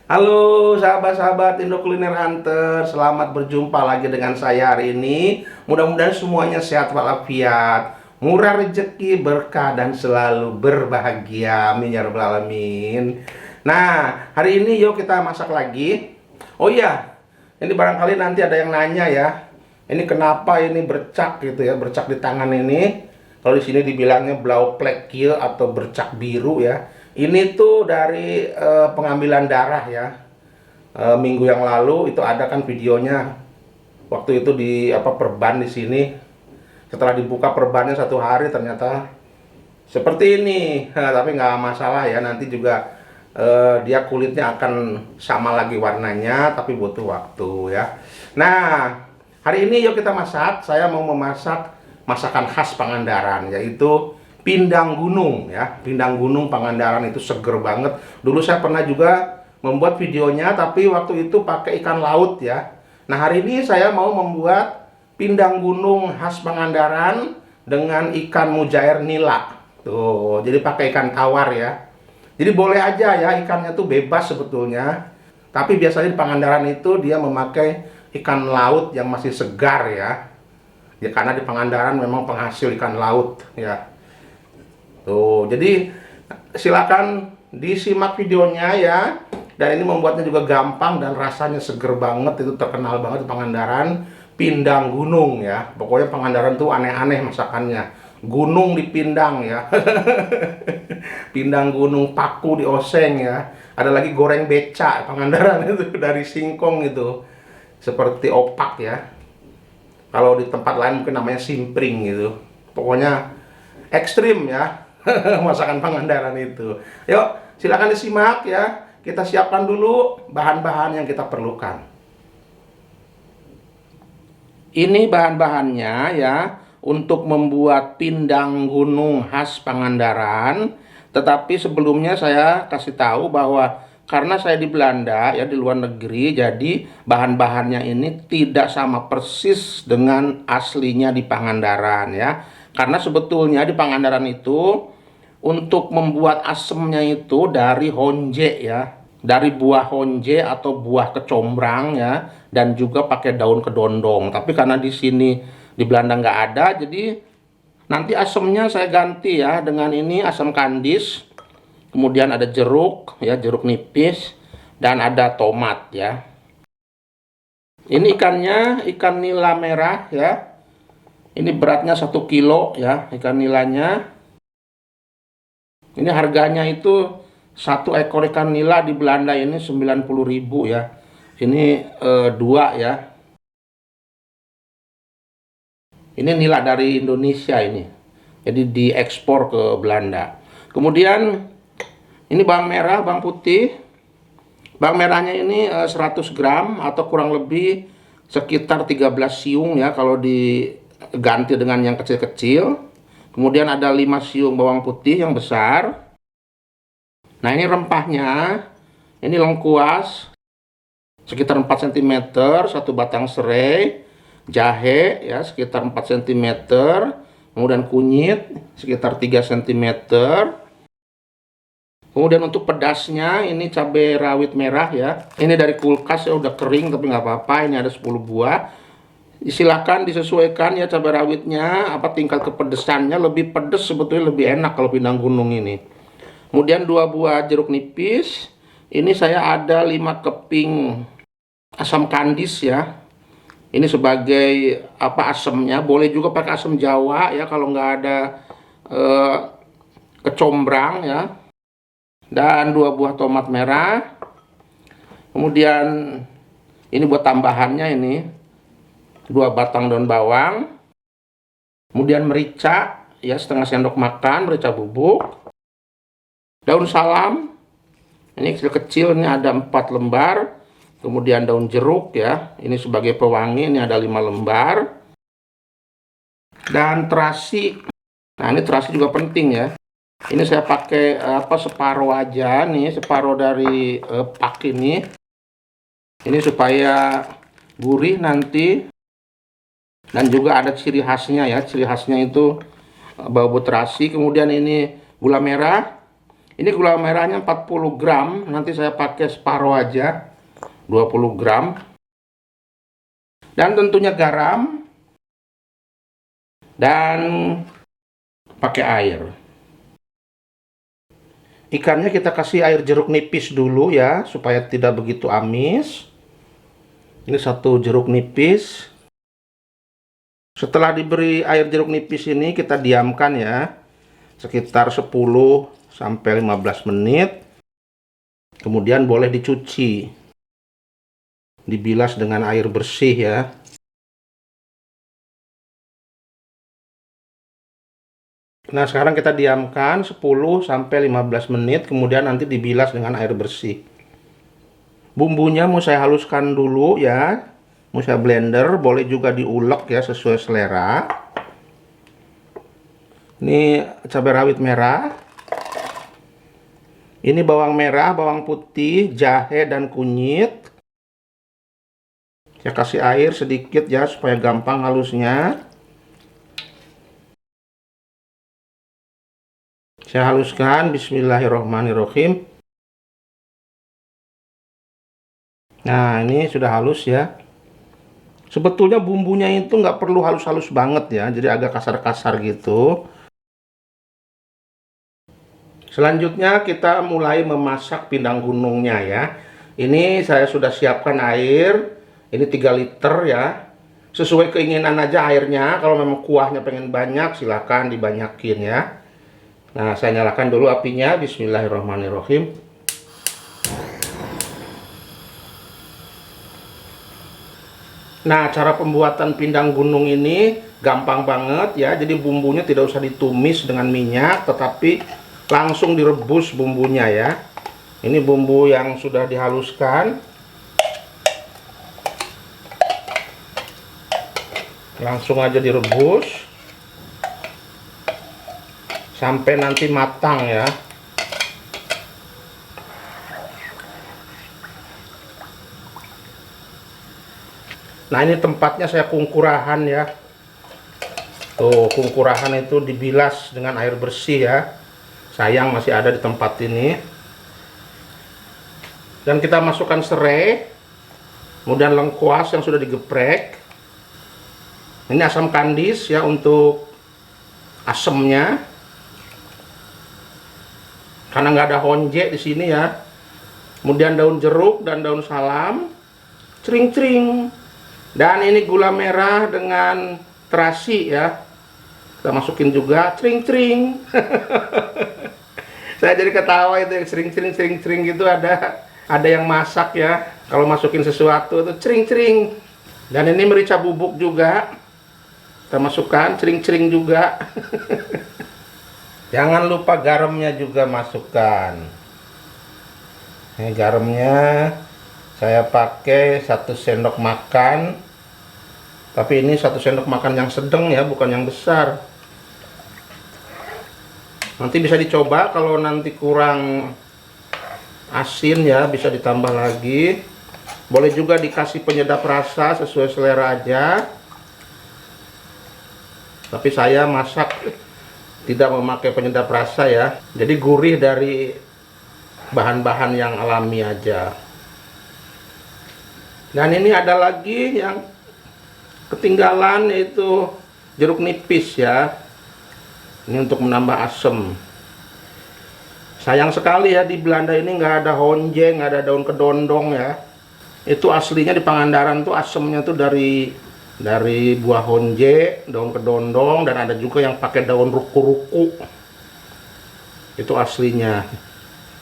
Halo sahabat-sahabat Indo Kuliner Hunter, selamat berjumpa lagi dengan saya hari ini. Mudah-mudahan semuanya sehat walafiat, murah rezeki, berkah dan selalu berbahagia. Amin ya rabbal alamin. Nah, hari ini yuk kita masak lagi. Oh iya, ini barangkali nanti ada yang nanya ya. Ini kenapa ini bercak gitu ya, bercak di tangan ini. Kalau di sini dibilangnya blau plek kieu atau bercak biru ya. Ini tuh dari pengambilan darah ya. Minggu yang lalu itu ada kan videonya. Waktu itu di perban di sini. Setelah dibuka perbannya 1 hari ternyata seperti ini. Tapi nggak masalah ya. Nanti juga dia kulitnya akan sama lagi warnanya, tapi butuh waktu ya. Nah, hari ini yuk kita masak. Saya mau memasak masakan khas Pangandaran, yaitu pindang gunung ya. Pindang gunung Pangandaran itu seger banget. Dulu saya pernah juga membuat videonya, tapi waktu itu pakai ikan laut ya. Nah, hari ini saya mau membuat pindang gunung khas Pangandaran dengan ikan mujair nila. Tuh, jadi pakai ikan tawar ya. Jadi boleh aja ya, ikannya tuh bebas sebetulnya. Tapi biasanya di Pangandaran itu dia memakai ikan laut yang masih segar ya. Ya karena di Pangandaran memang penghasil ikan laut ya. Tuh, jadi silakan disimak videonya ya. Dan ini membuatnya juga gampang dan rasanya seger banget. Itu terkenal banget di Pangandaran, pindang gunung ya. Pokoknya Pangandaran tuh aneh-aneh masakannya. Gunung dipindang ya. Pindang gunung, paku dioseng ya. Ada lagi goreng beca Pangandaran itu dari singkong itu. Seperti opak ya. Kalau di tempat lain mungkin namanya simpring gitu. Pokoknya ekstrim ya. Masakan Pangandaran itu. Yuk, silakan disimak ya. Kita siapkan dulu bahan-bahan yang kita perlukan. Ini bahan-bahannya ya untuk membuat pindang gunung khas Pangandaran. Tetapi sebelumnya saya kasih tahu bahwa karena saya di Belanda ya, di luar negeri, jadi bahan-bahannya ini tidak sama persis dengan aslinya di Pangandaran ya. Karena sebetulnya di Pangandaran itu untuk membuat asemnya itu dari honje ya, dari buah honje atau buah kecombrang ya, dan juga pakai daun kedondong. Tapi karena di sini di Belanda nggak ada, jadi nanti asemnya saya ganti ya dengan ini asam kandis. Kemudian ada jeruk ya, jeruk nipis, dan ada tomat ya. Ini ikannya ikan nila merah ya. Ini beratnya 1 kilo ya, ikan nilanya. Ini harganya itu satu ekor ikan nila di Belanda ini 90.000 ya. Ini 2 ya. Ini nila dari Indonesia ini. Jadi diekspor ke Belanda. Kemudian ini bawang merah, bawang putih. Bawang merahnya ini 100 gram atau kurang lebih sekitar 13 siung ya kalau diganti dengan yang kecil-kecil. Kemudian ada 5 siung bawang putih yang besar. Nah, ini rempahnya. Ini lengkuas sekitar 4 cm, 1 batang serai, jahe ya sekitar 4 cm, kemudian kunyit sekitar 3 cm. Kemudian untuk pedasnya ini cabai rawit merah ya. Ini dari kulkas ya, udah kering tapi nggak apa-apa. Ini ada 10 buah. Silakan disesuaikan ya cabai rawitnya, tingkat kepedesannya. Lebih pedes sebetulnya lebih enak kalau pindang gunung ini. Kemudian 2 buah jeruk nipis. Ini saya ada 5 keping asam kandis ya. Ini sebagai asamnya. Boleh juga pakai asam jawa ya kalau nggak ada kecombrang ya. Dan 2 buah tomat merah. Kemudian ini buat tambahannya ini 2 batang daun bawang. Kemudian merica ya setengah sendok makan, merica bubuk. Daun salam ini kecil-kecil, ini ada 4 lembar. Kemudian daun jeruk ya, ini sebagai pewangi, ini ada 5 lembar. Dan terasi. Nah, ini terasi juga penting ya. Ini saya pakai separuh aja nih, separuh dari pak ini. Ini supaya gurih nanti. Dan juga ada ciri khasnya ya, ciri khasnya itu bau terasi. Kemudian ini gula merah. Ini gula merahnya 40 gram, nanti saya pakai separuh aja, 20 gram. Dan tentunya garam. Dan pakai air. Ikannya kita kasih air jeruk nipis dulu ya, supaya tidak begitu amis. Ini 1 jeruk nipis. Setelah diberi air jeruk nipis ini, kita diamkan ya, sekitar 10 sampai 15 menit. Kemudian boleh dicuci. Dibilas dengan air bersih ya. Nah, sekarang kita diamkan 10 sampai 15 menit, kemudian nanti dibilas dengan air bersih. Bumbunya mau saya haluskan dulu ya. Mau saya blender, boleh juga diulek ya sesuai selera. Ini cabai rawit merah. Ini bawang merah, bawang putih, jahe dan kunyit. Saya kasih air sedikit ya supaya gampang halusnya. Saya haluskan, bismillahirrahmanirrahim. Nah, ini sudah halus ya. Sebetulnya bumbunya itu nggak perlu halus-halus banget ya, jadi agak kasar-kasar gitu. Selanjutnya kita mulai memasak pindang gunungnya ya. Ini saya sudah siapkan air, ini 3 liter ya. Sesuai keinginan aja airnya, kalau memang kuahnya pengen banyak silahkan dibanyakin ya. Nah, saya nyalakan dulu apinya, bismillahirrahmanirrahim. Nah, cara pembuatan pindang gunung ini gampang banget ya. Jadi bumbunya tidak usah ditumis dengan minyak, tetapi langsung direbus bumbunya ya. Ini bumbu yang sudah dihaluskan. Langsung aja direbus sampai nanti matang ya. Nah, ini tempatnya saya kungkurahan ya. Tuh, kungkurahan itu dibilas dengan air bersih ya. Sayang masih ada di tempat ini. Dan kita masukkan serai, kemudian lengkuas yang sudah digeprek. Ini asam kandis ya untuk asemnya. Karena nggak ada honje di sini ya. Kemudian daun jeruk dan daun salam, cering-cering. Dan ini gula merah dengan terasi ya. Kita masukin juga, cering-cering. Saya jadi ketawa itu yang cering-cering gitu, ada yang masak ya. Kalau masukin sesuatu itu cering-cering. Dan ini merica bubuk juga. Kita masukkan, cering-cering juga. Jangan lupa garamnya juga masukkan. Ini garamnya saya pakai 1 sendok makan. Tapi ini 1 sendok makan yang sedang ya, bukan yang besar. Nanti bisa dicoba, kalau nanti kurang asin ya bisa ditambah lagi. Boleh juga dikasih penyedap rasa sesuai selera aja. Tapi saya masak tidak memakai penyedap rasa ya. Jadi gurih dari bahan-bahan yang alami aja. Dan ini ada lagi yang ketinggalan, yaitu jeruk nipis ya. Ini untuk menambah asam. Sayang sekali ya, di Belanda ini nggak ada honje, nggak ada daun kedondong ya. Itu aslinya di Pangandaran tuh asamnya tuh dari buah honje, daun kedondong, dan ada juga yang pakai daun ruku-ruku. Itu aslinya.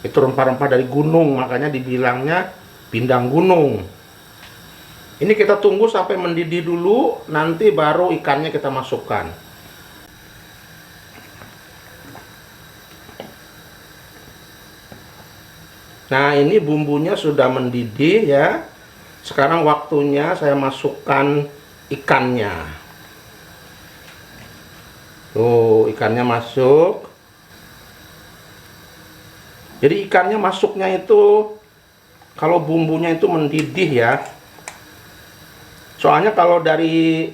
Itu rempah-rempah dari gunung, makanya dibilangnya pindang gunung. Ini kita tunggu sampai mendidih dulu, nanti baru ikannya kita masukkan. Nah, ini bumbunya sudah mendidih ya. Sekarang waktunya saya masukkan ikannya. Tuh, ikannya masuk. Jadi ikannya masuknya itu kalau bumbunya itu mendidih ya. Soalnya kalau dari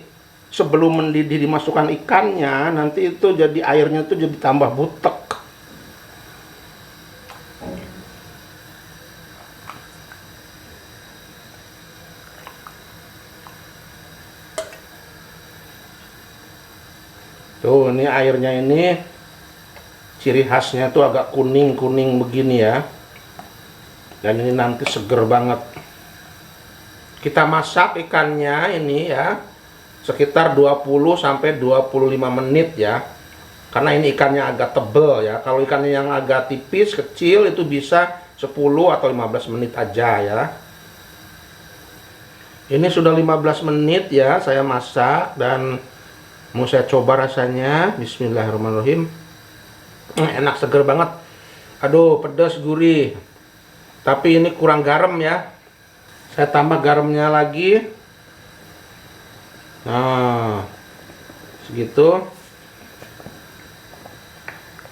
sebelum mendidih dimasukkan ikannya, nanti itu jadi airnya itu jadi tambah butek. Tuh, ini airnya ini ciri khasnya tuh agak kuning-kuning begini ya. Dan ini nanti seger banget. Kita masak ikannya ini ya sekitar 20 sampai 25 menit ya. Karena ini ikannya agak tebel ya. Kalau ikannya yang agak tipis, kecil itu bisa 10 atau 15 menit aja ya. Ini sudah 15 menit ya saya masak dan mau saya coba rasanya. Bismillahirrahmanirrahim. Enak, seger banget. Aduh, pedas, gurih. Tapi ini kurang garam ya. Saya tambah garamnya lagi. Nah, segitu.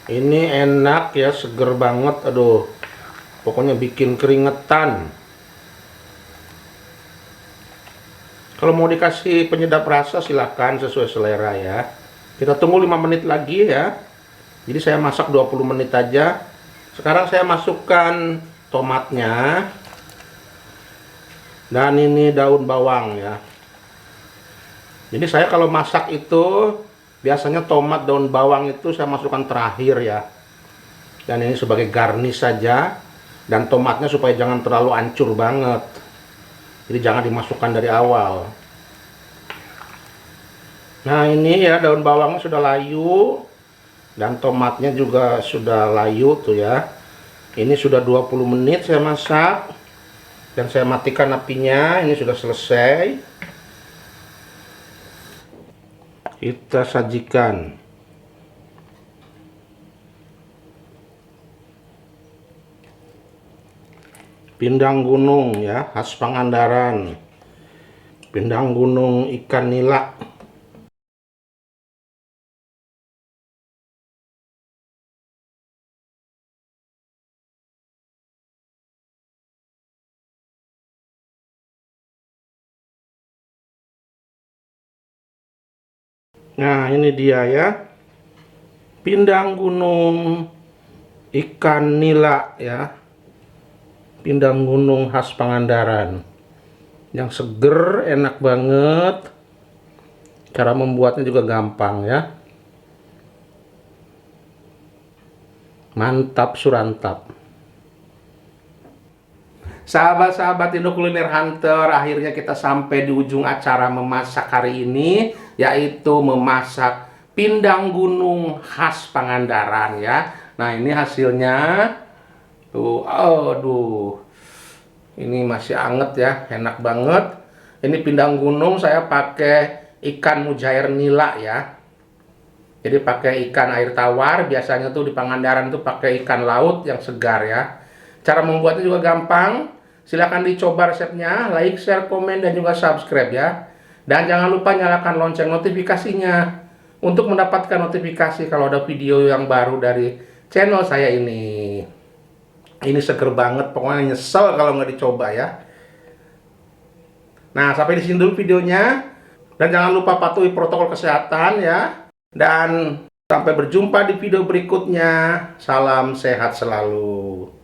Ini enak ya, seger banget. Aduh, pokoknya bikin keringetan. Kalau mau dikasih penyedap rasa silahkan sesuai selera ya. Kita tunggu 5 menit lagi ya. Jadi saya masak 20 menit aja. Sekarang saya masukkan tomatnya. Dan ini daun bawang ya. Jadi saya kalau masak itu biasanya tomat, daun bawang itu saya masukkan terakhir ya. Dan ini sebagai garnish saja. Dan tomatnya supaya jangan terlalu hancur banget. Jadi jangan dimasukkan dari awal. Nah, ini ya daun bawangnya sudah layu. Dan tomatnya juga sudah layu tuh ya. Ini sudah 20 menit saya masak. Dan saya matikan apinya. Ini sudah selesai. Kita sajikan. Pindang gunung ya, khas Pangandaran. Pindang gunung ikan nila. Nah, ini dia ya. Pindang gunung ikan nila ya. Pindang gunung khas Pangandaran. Yang seger, enak banget. Cara membuatnya juga gampang ya. Mantap surantap. Sahabat-sahabat Indo Kuliner Hunter, akhirnya kita sampai di ujung acara memasak hari ini, yaitu memasak pindang gunung khas Pangandaran ya. Nah, ini hasilnya. Tuh, aduh. Ini masih anget ya, enak banget. Ini pindang gunung saya pakai ikan mujair nila ya. Jadi pakai ikan air tawar, biasanya tuh di Pangandaran tuh pakai ikan laut yang segar ya. Cara membuatnya juga gampang. Silahkan dicoba resepnya, like, share, komen, dan juga subscribe ya. Dan jangan lupa nyalakan lonceng notifikasinya untuk mendapatkan notifikasi kalau ada video yang baru dari channel saya ini. Ini seger banget, pokoknya nyesel kalau nggak dicoba ya. Nah, sampai di sini dulu videonya. Dan jangan lupa patuhi protokol kesehatan ya. Dan sampai berjumpa di video berikutnya. Salam sehat selalu.